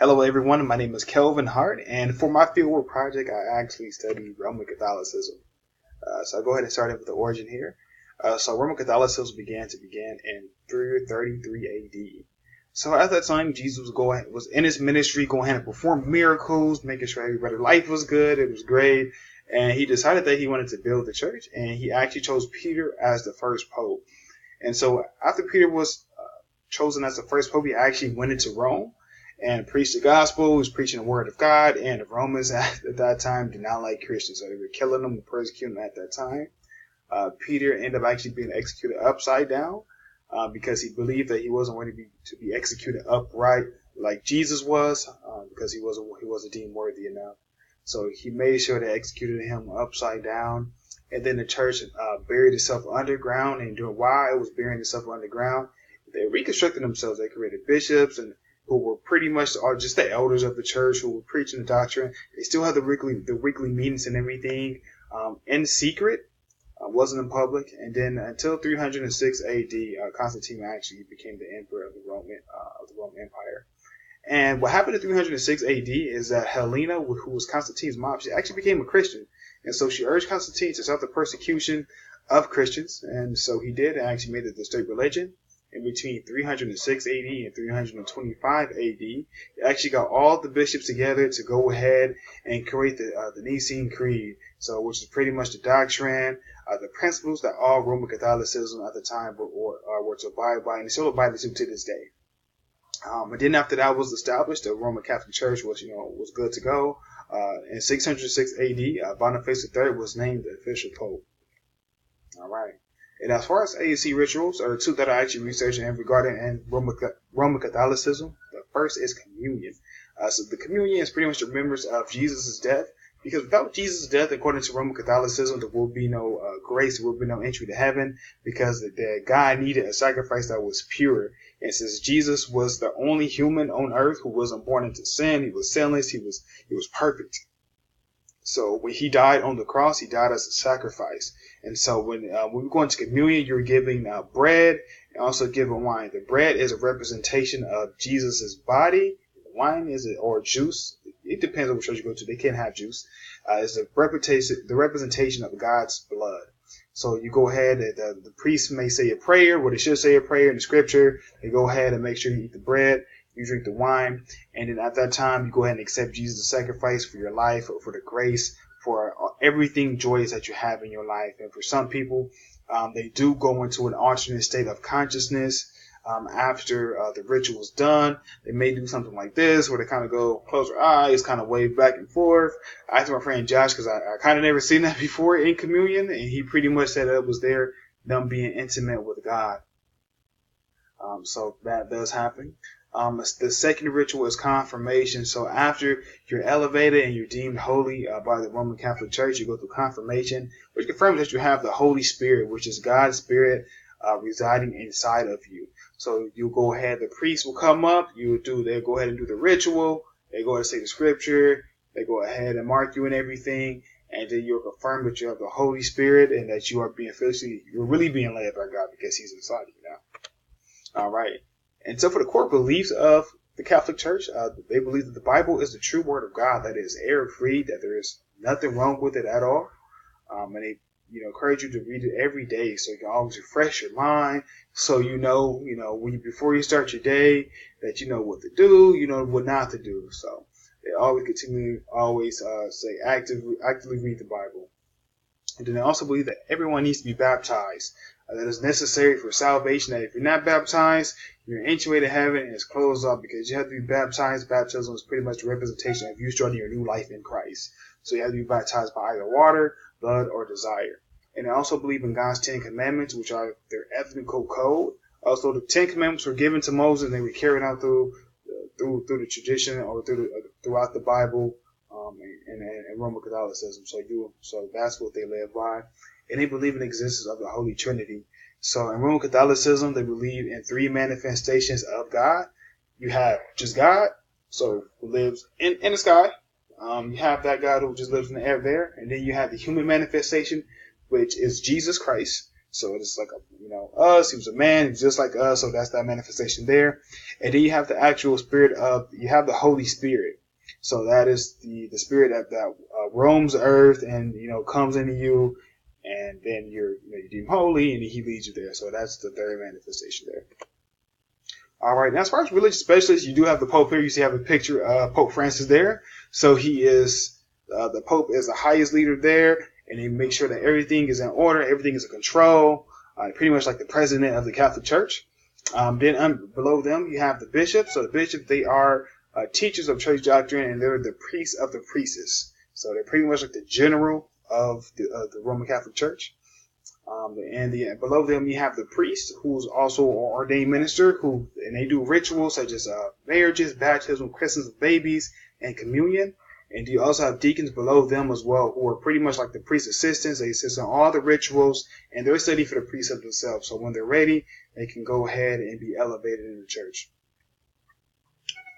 Hello, everyone. My name is Kelvin Hart, and for my fieldwork project, I actually study Roman Catholicism. So I'll go ahead and start with the origin here. So Roman Catholicism began in 333 AD. So at that time, Jesus was in his ministry, going ahead and perform miracles, making sure everybody's life was good. It was great. And he decided that he wanted to build the church, and he actually chose Peter as the first pope. And so after Peter was chosen as the first pope, he actually went into Rome and preached the gospel. He was preaching the word of God, and the Romans at that time did not like Christians, so they were killing them and persecuting them at that time. Peter ended up actually being executed upside down because he believed that he wasn't going to be executed upright like Jesus was, because he wasn't deemed worthy enough. So he made sure they executed him upside down. And then the church buried itself underground, and while it was burying itself underground, they reconstructed themselves. They created bishops and who were pretty much just the elders of the church who were preaching the doctrine. They still had the weekly meetings and everything in secret, wasn't in public. And then until 306 AD, Constantine actually became the emperor of the Roman Empire. And what happened in 306 AD is that Helena, who was Constantine's mom, she actually became a Christian. And so she urged Constantine to stop the persecution of Christians. And so he did, and actually made it the state religion. In between 306 AD and 325 AD, he actually got all the bishops together to go ahead and create the Nicene Creed. So, which is pretty much the doctrine, the principles that all Roman Catholicism at the time were to abide by, and they still abide to this day. And then after that was established, the Roman Catholic Church was good to go. In 606 AD, Boniface III was named the official pope. All right. And as far as AAC rituals, there are two that I actually researched and regarding in Roman Catholicism. The first is communion. So the communion is pretty much the remembrance of Jesus' death, because without Jesus' death, according to Roman Catholicism, there will be no grace, there will be no entry to heaven, because the God needed a sacrifice that was pure. And since Jesus was the only human on earth who wasn't born into sin, he was sinless, he was perfect. So when he died on the cross, he died as a sacrifice. And so when we go into communion, you're giving bread and also giving wine. The bread is a representation of Jesus' body. The wine or juice. It depends on which church you go to. They can't have juice. It's the representation of God's blood. So you go ahead, the priest may say a prayer, they should say a prayer in the scripture. They go ahead and make sure you eat the bread. You drink the wine, and then at that time, you go ahead and accept Jesus' sacrifice for your life, for the grace, for everything joyous that you have in your life. And for some people, they do go into an alternate state of consciousness after the ritual is done. They may do something like this, where they kind of go close their eyes, kind of wave back and forth. I asked my friend Josh, because I kind of never seen that before in communion, and he pretty much said it was them being intimate with God. So that does happen. The second ritual is confirmation. So after you're elevated and you're deemed holy by the Roman Catholic Church, you go through confirmation, which confirms that you have the Holy Spirit, which is God's Spirit residing inside of you. So you go ahead, the priest will come up, they'll go ahead and do the ritual, they go ahead and say the scripture, they go ahead and mark you and everything, and then you'll confirm that you have the Holy Spirit and that you're really being led by God because He's inside of you now. All right. And so for the core beliefs of the Catholic Church, they believe that the Bible is the true word of God, that it is error-free, that there is nothing wrong with it at all. And they encourage you to read it every day so you can always refresh your mind, so before you start your day, that you know what to do, you know what not to do. So they always say actively read the Bible. And then they also believe that everyone needs to be baptized. That is necessary for salvation, that if you're not baptized, your entry to heaven is closed off, because you have to be baptized. Baptism is pretty much a representation of you starting your new life in Christ. So you have to be baptized by either water, blood, or desire. And they also believe in God's 10 Commandments, which are their ethnical code. Also, the 10 Commandments were given to Moses, and they were carried out through the tradition or throughout the Bible and Roman Catholicism. So that's what they live by. And they believe in the existence of the Holy Trinity. So in Roman Catholicism, they believe in 3 manifestations of God. You have just God, so who lives in the sky. You have that God who just lives in the air there. And then you have the human manifestation, which is Jesus Christ. So it's like us. He was a man. He was just like us. So that's that manifestation there. And then you have the actual spirit you have the Holy Spirit. So that is the spirit that roams the earth and comes into you, and then you're deemed holy, and he leads you there. So that's the third manifestation there. All right. Now, as far as religious specialists, you do have the Pope here. You see, have a picture of Pope Francis there. So he is the Pope is the highest leader there, and he makes sure that everything is in order, everything is in control, pretty much like the president of the Catholic Church. Then below them, you have the bishops. So the bishops, they are teachers of church doctrine, and they're the priests of the priestess. So they're pretty much like the general of the Roman Catholic Church. Below them you have the priest, who's also an ordained minister, and they do rituals such as marriages, baptism, christens of babies, and communion. And you also have deacons below them as well, who are pretty much like the priest assistants. They assist on all the rituals, and they're studying for the priesthood themselves. So when they're ready, they can go ahead and be elevated in the church.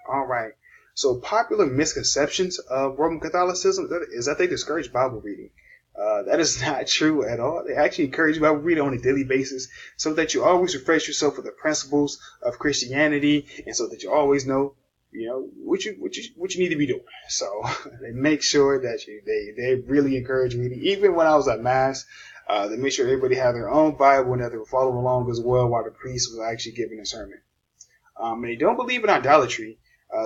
All right. So popular misconceptions of Roman Catholicism is that they discourage Bible reading. That is not true at all. They actually encourage Bible reading on a daily basis so that you always refresh yourself with the principles of Christianity, and so that you always know, what you need to be doing. So they make sure that they really encourage reading. Even when I was at Mass, they make sure everybody had their own Bible and that they were following along as well while the priest was actually giving a sermon. And they don't believe in idolatry.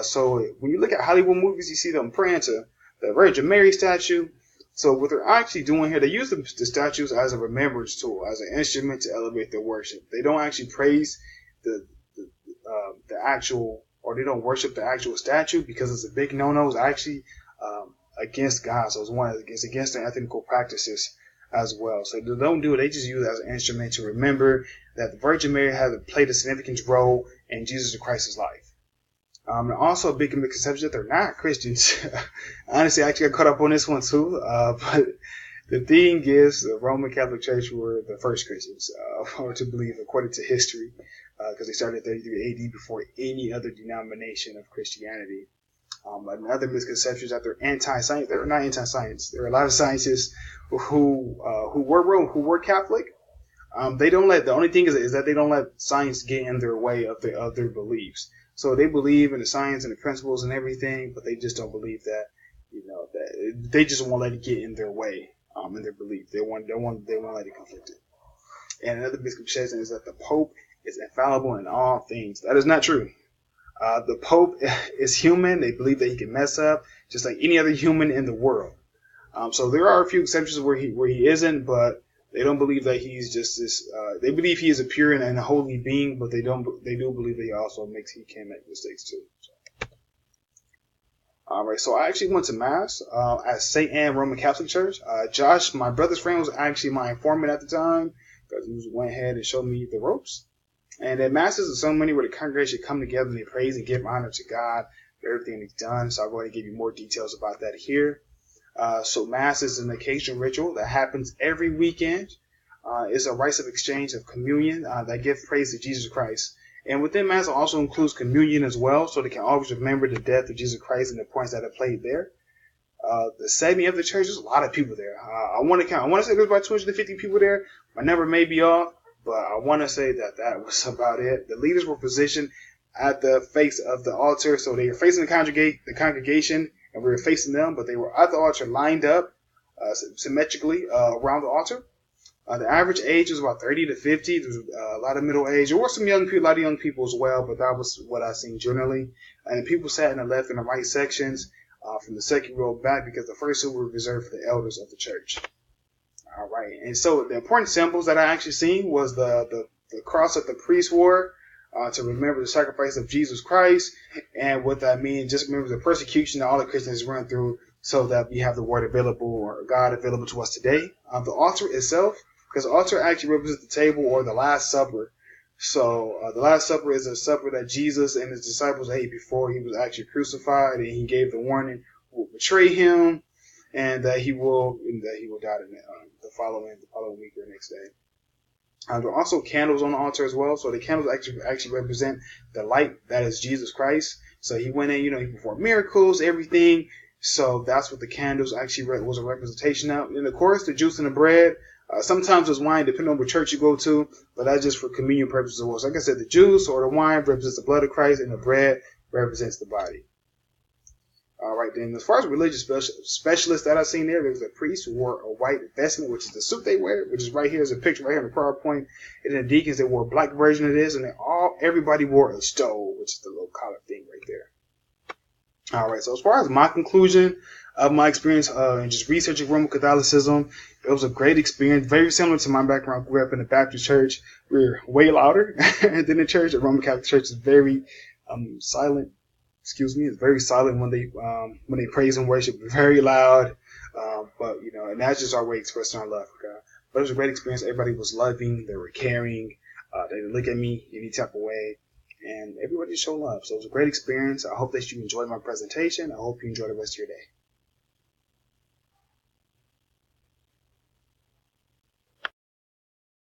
So when you look at Hollywood movies, you see them praying to the Virgin Mary statue. So what they're actually doing here, they use the statues as a remembrance tool, as an instrument to elevate their worship. They don't actually praise the actual, or they don't worship the actual statue, because it's a big no-no. It's actually against God. So it's against their ethical practices as well. So they don't do it. They just use it as an instrument to remember that the Virgin Mary has played a significant role in Jesus Christ's life. And also a big misconception that they're not Christians. Honestly, I actually got caught up on this one too. But the thing is, the Roman Catholic Church were the first Christians, or to believe according to history, because they started in 33 AD before any other denomination of Christianity. Another misconception is that they're anti-science. They're not anti-science. There are a lot of scientists who were Catholic. The only thing is that they don't let science get in their way of their beliefs. So they believe in the science and the principles and everything, but they just don't believe that, that they just won't let it get in their way, in their belief. They won't let it conflict it. And another misconception is that the Pope is infallible in all things. That is not true. The Pope is human. They believe that he can mess up just like any other human in the world. So there are a few exceptions where he isn't, but they don't believe that he's just this. They believe he is a pure and a holy being, but they do believe that he can make mistakes too. So. All right, so I actually went to Mass at St. Anne Roman Catholic Church. Josh, my brother's friend, was actually my informant at the time, because he went ahead and showed me the ropes. And at Mass is a ceremony where the congregation come together and they praise and give honor to God for everything he's done. So I'll go ahead and give you more details about that here. So Mass is an occasional ritual that happens every weekend. It's a rites of exchange of communion that give praise to Jesus Christ. And within Mass, it also includes communion as well, so they can always remember the death of Jesus Christ and the points that are played there. The setting of the church, there's a lot of people there. I want to say there's about 250 people there. My number may be off, but I want to say that was about it. The leaders were positioned at the face of the altar, so they were facing the congregation, and we were facing them, but they were at the altar lined up symmetrically around the altar. The average age was about 30 to 50. There was a lot of middle age. There were some young people, a lot of young people as well, but that was what I seen generally. And the people sat in the left and the right sections from the second row back, because the first two were reserved for the elders of the church. All right. And so the important symbols that I actually seen was the cross that the priest wore to remember the sacrifice of Jesus Christ. And what that means, just remember the persecution that all the Christians run through, so that we have the word available, or God available to us today. The altar itself, because the altar actually represents the table or the Last Supper. So the Last Supper is a supper that Jesus and his disciples ate before he was actually crucified, and he gave the warning who will betray him, and that he will die the following week or next day. There are also candles on the altar as well. So the candles actually represent the light that is Jesus Christ. So he went in, he performed miracles, everything. So that's what the candles actually was a representation of. And of course, the juice and the bread, Sometimes there's wine, depending on what church you go to, but that's just for communion purposes. So like I said, the juice or the wine represents the blood of Christ, and the bread represents the body. All right, then as far as religious specialists that I've seen there's a priest who wore a white vestment, which is the suit they wear, which is right here. There's a picture right here in the PowerPoint. And then the deacons, they wore a black version of this, and everybody wore a stole, which is the little collar thing right there. All right, so as far as my conclusion of my experience in just researching Roman Catholicism, it was a great experience, very similar to my background. I grew up in the Baptist church. We're way louder than the church. The Roman Catholic Church is very silent. It's very silent when they praise and worship, very loud. But and that's just our way of expressing our love for God. But it was a great experience. Everybody was loving, they were caring, they didn't look at me any type of way, and everybody showed love. So it was a great experience. I hope that you enjoyed my presentation. I hope you enjoy the rest of your day.